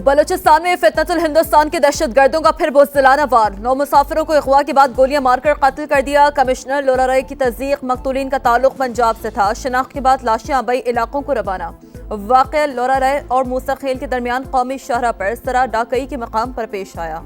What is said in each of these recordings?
बलूचिस्तान में फितनतुल हिंदुस्तान के दहशत गर्दों का फिर बुज़दिलाना वार। 9 मुसाफिरों को अगवा के बाद गोलियां मारकर कत्ल कर दिया। कमिश्नर लोराराय की तस्दीक मकतूलीन का ताल्लुक पंजाब से था। शनाख्त के बाद लाशें आबाई इलाकों को रवाना। वाक़या लोराराय और मूसा खेल के दरमियान कौमी शाहरा पर इस तरह डाकई के मकाम पर पेश आया।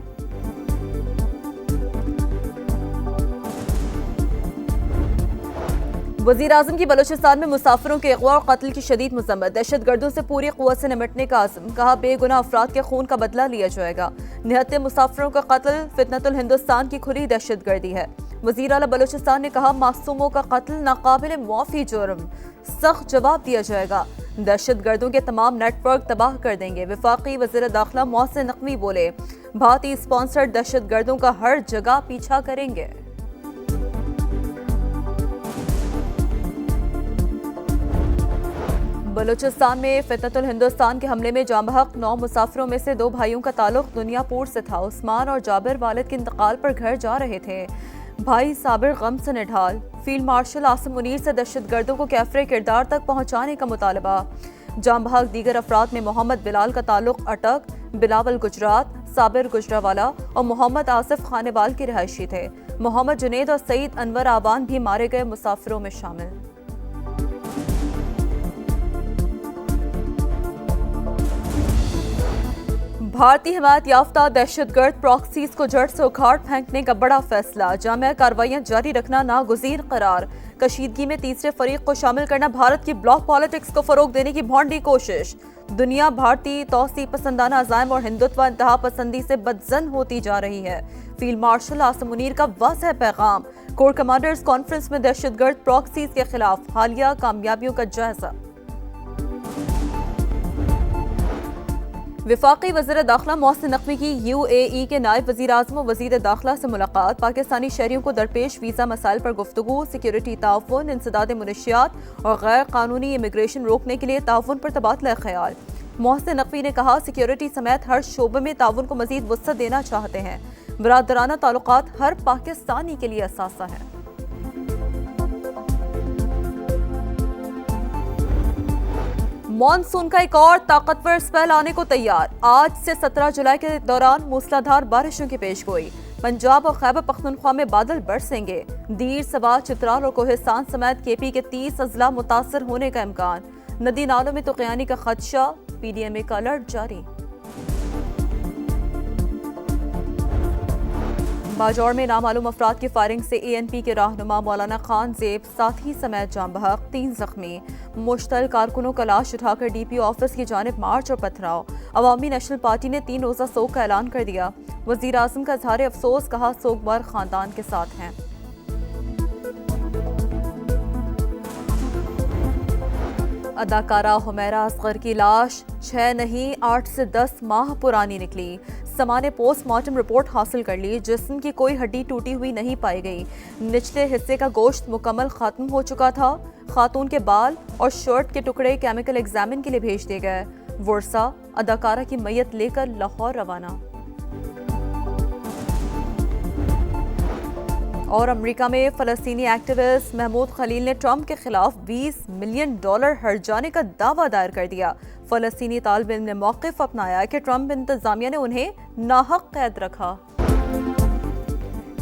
वज़ीर आज़म की बलूचिस्तान में मुसाफिरों के अगवा और कत्ल की शदीद मज़म्मत। दहशत गर्दों से पूरी क़ुव्वत से निपटने का आज़म। कहा बेगुनाह अफराद के खून का बदला लिया जाएगा। 79 मुसाफिरों का कत्ल फितनतुल हिंदुस्तान की खुली दहशत गर्दी है। वज़ीर आला बलूचिस्तान ने कहा मासूमों का कत्ल नाकाबिल मुआफ़ी जुर्म, सख्त जवाब दिया जाएगा। दहशत गर्दों के तमाम नेटवर्क तबाह कर देंगे। वफाकी वज़ीर दाखिला मोहसिन नकवी बोले भारतीय स्पॉन्सर्ड दहशत गर्दों का हर जगह पीछा करेंगे। बलूचिस्तान में फितनतुल हिंदुस्तान के हमले में जाँ बहक 9 मुसाफिरों में से 2 भाइयों का ताल्लुक दुनियापुर से था। उस्मान और जाबिर वालिद के इंतकाल पर घर जा रहे थे। भाई साबिर गम से निढाल। फील्ड मार्शल आसिम मुनीर से दहशत गर्दों को कैफरे किरदार तक पहुँचाने का मुतालबा। जाँ बहक दीगर अफराद में मोहम्मद बिलाल का ताल्लुक अटक, बिलावल गुजरात, साबिर गुजरावाला और मोहम्मद आसिफ खानेवाल के रिहायशी थे। मोहम्मद जुनेद और सईद अनवर आबान भी मारे गए मुसाफिरों में शामिल। भारतीय हिमायत याफ्ता दहशतगर्द प्रॉक्सीज को जड़ से उखाड़ फेंकने का बड़ा फैसला। जामिया कार्रवाइयां जारी रखना नागुज़ीर करार। कशीदगी में तीसरे फरीक को शामिल करना भारत की ब्लॉक पॉलिटिक्स को फरोग देने की भौंडी कोशिश। दुनिया भारतीय तौसी पसंदाना अज़ाइम और हिंदुत्व इंतहा पसंदी से बदजन होती जा रही है। फील्ड मार्शल आसिम मुनीर का वाज़ेह पैगाम। कोर कमांडर्स कॉन्फ्रेंस में दहशतगर्द प्रॉक्सीज के खिलाफ हालिया कामयाबियों का जायजा। वफाकी वज़ीर दाखिला मोहसिन नकवी की UAE के नायब वज़ीर आज़म और वज़ीर दाखिला से मुलाकात। पाकिस्तानी शहरियों को दरपेश वीज़ा मसाइल पर गुफ्तगू। सिक्योरिटी ताउन, इंसदाद मुनशियात और गैर कानूनी इमिग्रेशन रोकने के लिए ताउन पर तबादला ख्याल। मोहसिन नकवी ने कहा सिक्योरिटी समेत हर शोबे में ताउन को मज़ीद वसअत देना चाहते हैं। बरादराना ताल्लुकात हर पाकिस्तानी के लिए असासा है। मॉनसून का एक और ताकतवर स्पेल आने को तैयार। आज से 17 जुलाई के दौरान मूसलाधार बारिशों की पेशगोई। पंजाब और खैबर पख्तूनख्वा में बादल बरसेंगे। दीर, सवा, चित्राल और कोहिस्तान समेत KP के 30 अजला मुतासर होने का इम्कान। नदी नालों में तुग़यानी का खदशा। PDMA का अलर्ट जारी। बाजौर में नामालूम अफराद की फायरिंग से ANP के रहनुमा मौलाना खान ज़ेब साथी समेत जाँ बहक, 3 जख्मी। मुश्तल कारकुनों का लाश उठाकर DPO ऑफिस की जानिब मार्च और पथराव। अवामी नेशनल पार्टी ने 3 रोज़ा सोग का ऐलान कर दिया। वज़ीर आज़म का इज़हार अफसोस, कहा सोगवार खानदान के साथ हैं। अदाकारा हुमैरा असगर की लाश 6 नहीं 8 से 10 माह पुरानी निकली। समा ने पोस्टमार्टम रिपोर्ट हासिल कर ली। जिस्म की कोई हड्डी टूटी हुई नहीं पाई गई। निचले हिस्से का गोश्त मुकम्मल खत्म हो चुका था। खातून के बाल और शर्ट के टुकड़े केमिकल एग्जामिन के लिए भेज दिए गए। वर्सा अदाकारा की मैयत लेकर लाहौर रवाना। और अमेरिका में फ़लस्तीनी एक्टिविस्ट महमूद खलील ने ट्रंप के खिलाफ $20 मिलियन हर्जाने का दावा दायर कर दिया। फ़लस्तीनी तालिब इल्म ने मौक़िफ़ अपनाया कि ट्रंप इंतज़ामिया ने उन्हें नाहक कैद रखा।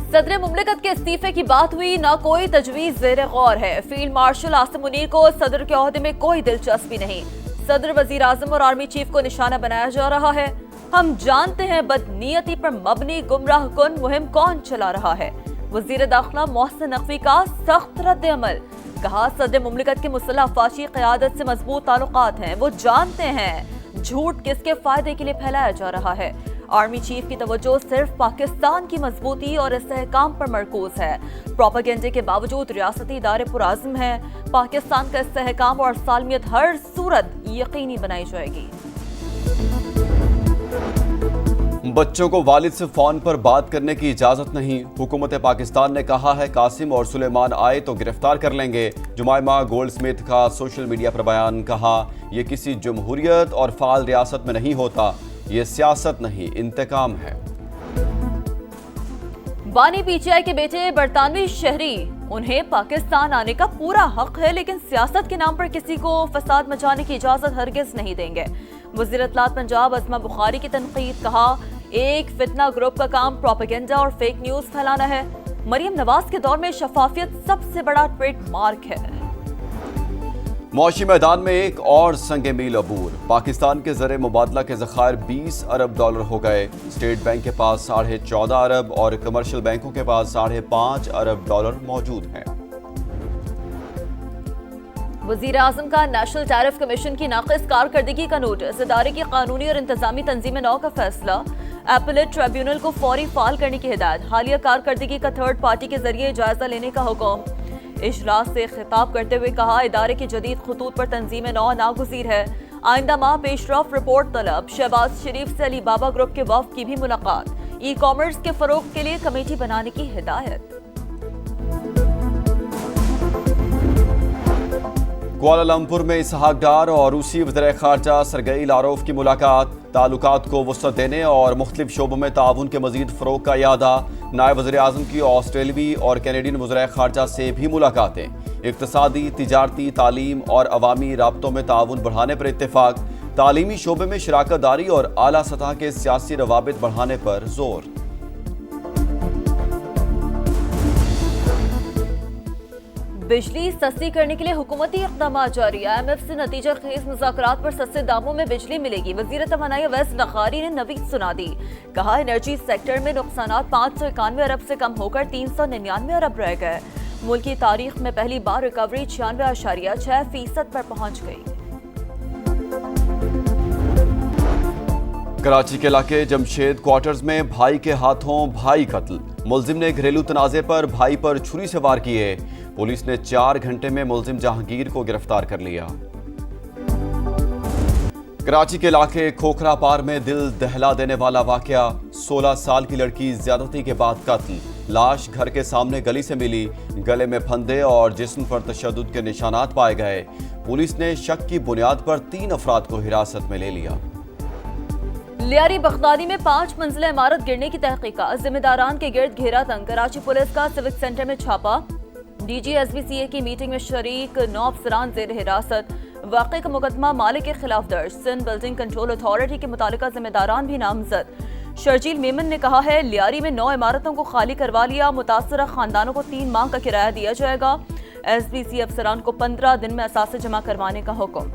सदर मुमलिकत के इस्तीफे की बात हुई, ना कोई तजवीज़ ज़ेर गौर है। फील्ड मार्शल आसिम मुनीर को सदर के ओहदे में कोई दिलचस्पी नहीं। सदर, वज़ीर आज़म और आर्मी चीफ को निशाना बनाया जा रहा है। हम जानते हैं बदनीयती पर मबनी गुमराह कुन मुहिम कौन चला रहा है। वज़ीर दाखिला मोहसिन नकवी का सख्त रद्द अमल। कहा सदर मुमलिकत के मुसल्लह अफवाजी क़यादत से मजबूत ताल्लुकात हैं। वो जानते हैं झूठ किसके फायदे के लिए फैलाया जा रहा है। आर्मी चीफ की तवज्जो सिर्फ पाकिस्तान की मजबूती और इस्तेहकाम पर मरकूज है। प्रोपेगेंडे के बावजूद रियासती इदारे पुराज़्म हैं। पाकिस्तान का इस्तेहकाम और सालमियत हर सूरत यकीनी बनाई जाएगी। बच्चों को वालिद से फ़ोन पर बात करने की इजाज़त नहीं। हुकूमत पाकिस्तान ने कहा है कासिम और सुलेमान आए तो गिरफ्तार कर लेंगे। जुमाइमा गोल्डस्मिथ का सोशल मीडिया पर बयान। कहा यह किसी जमहूरियत और फ़ाल रियासत में नहीं होता। ये सियासत नहीं, इंतकाम है। बानी PTI के बेटे बरतानवी शहरी, उन्हें पाकिस्तान आने का पूरा हक है, लेकिन सियासत के नाम पर किसी को फसाद मचाने की इजाजत हरगिज नहीं देंगे। وزیر اطلاعات پنجاب عظمہ بخاری کی تنقید، کہا ایک فتنہ گروپ کا کام پروپیگنڈا اور فیک نیوز پھیلانا ہے۔ مریم نواز کے دور میں شفافیت سب سے بڑا ٹریڈ مارک ہے۔ معاشی میدان میں ایک اور سنگ میل عبور، پاکستان کے زر مبادلہ کے ذخائر 20 ارب ڈالر ہو گئے۔ اسٹیٹ بینک کے پاس 14.5 ارب اور کمرشل بینکوں کے پاس 5.5 ارب ڈالر موجود ہیں۔ وزیر اعظم کا نیشنل ٹیرف کمیشن کی ناقص کارکردگی کا نوٹس، ادارے کی قانونی اور انتظامی تنظیم نو کا فیصلہ، ایپلیٹ ٹریبیونل کو فوری فعال کرنے کی ہدایت، حالیہ کارکردگی کا تھرڈ پارٹی کے ذریعے جائزہ لینے کا حکم۔ اجلاس سے خطاب کرتے ہوئے کہا ادارے کی جدید خطوط پر تنظیم نو ناگزیر ہے، آئندہ ماہ پیش رفت رپورٹ طلب۔ شہباز شریف سے علی بابا گروپ کے وفد کی بھی ملاقات، ای کامرس کے فروغ کے لیے کمیٹی بنانے کی ہدایت۔ کوالالمپور میں اسحاق ڈار اور روسی وزیر خارجہ سرگئی لاروف کی ملاقات، تعلقات کو وسعت دینے اور مختلف شعبوں میں تعاون کے مزید فروغ کا اعادہ۔ نائب وزیر اعظم کی آسٹریلوی اور کینیڈین وزراء خارجہ سے بھی ملاقاتیں، اقتصادی، تجارتی، تعلیم اور عوامی رابطوں میں تعاون بڑھانے پر اتفاق، تعلیمی شعبے میں شراکت داری اور اعلیٰ سطح کے سیاسی روابط بڑھانے پر زور۔ بجلی سستی کرنے کے لیے حکومتی اقدامات جاری، IMF سے نتیجہ خیز مذاکرات پر سستے داموں میں بجلی ملے گی۔ وزیر توانائی اویس لغاری نے نوید سنا دی، کہا انرجی سیکٹر میں نقصانات 591 ارب سے کم ہو کر 399 ارب رہ گئے۔ ملک کی تاریخ میں پہلی بار ریکوری 96.6% پر پہنچ گئی۔ کراچی کے علاقے جمشید کوارٹرز میں بھائی کے ہاتھوں بھائی قتل، ملزم نے گھریلو تنازع پر بھائی پر چھری سے وار کیے، پولیس نے 4 گھنٹے میں ملزم جہانگیر کو گرفتار کر لیا۔ کراچی کے علاقے کھوکھرا پار میں دل دہلا دینے والا واقعہ، 16 سال کی لڑکی زیادتی کے بعد قتل، لاش گھر کے سامنے گلی سے ملی، گلے میں پھندے اور جسم پر تشدد کے نشانات پائے گئے، پولیس نے شک کی بنیاد پر 3 افراد کو حراست میں لے لیا۔ لیاری بغدادی میں 5 منزلہ عمارت گرنے کی تحقیقات، ذمہ داران کے گرد گھیرا تنگ، کراچی پولیس کا سیوک سینٹر میں چھاپا، DGSBCA کی میٹنگ میں شریک 9 افسران زیر حراست، واقعے کا مقدمہ مالک کے خلاف درج، سندھ بلڈنگ کنٹرول اتھارٹی کے متعلقہ ذمہ داران بھی نامزد۔ شرجیل میمن نے کہا ہے لیاری میں 9 عمارتوں کو خالی کروا لیا، متاثرہ خاندانوں کو 3 ماہ کا کرایہ دیا جائے گا، SBC افسران کو 15 دن میں اثاثے جمع کروانے کا حکم۔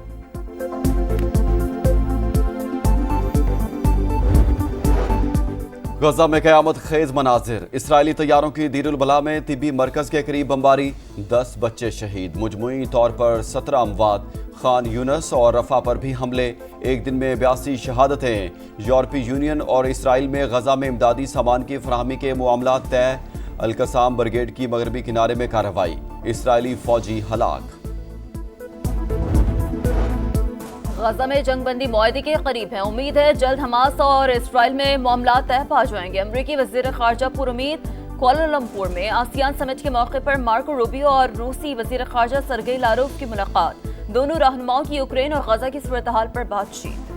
غزہ میں قیامت خیز مناظر، اسرائیلی طیاروں کی دیر البلا میں طبی مرکز کے قریب بمباری، 10 بچے شہید، مجموعی طور پر 17 اموات، خان یونس اور رفح پر بھی حملے، ایک دن میں 82 شہادتیں، یورپی یونین اور اسرائیل میں غزہ میں امدادی سامان کی فراہمی کے معاملات طے، القسام بریگیڈ کی مغربی کنارے میں کارروائی، اسرائیلی فوجی ہلاک۔ غزہ میں جنگ بندی معاہدے کے قریب ہیں، امید ہے جلد حماس اور اسرائیل میں معاملات طے پا جائیں گے۔ امریکی وزیر خارجہ پر امید، کوالالمپور میں آسیان سمٹ کے موقع پر مارکو روبیو اور روسی وزیر خارجہ سرگئی لاروف کی ملاقات، دونوں رہنماؤں کی یوکرین اور غزہ کی صورتحال پر بات چیت۔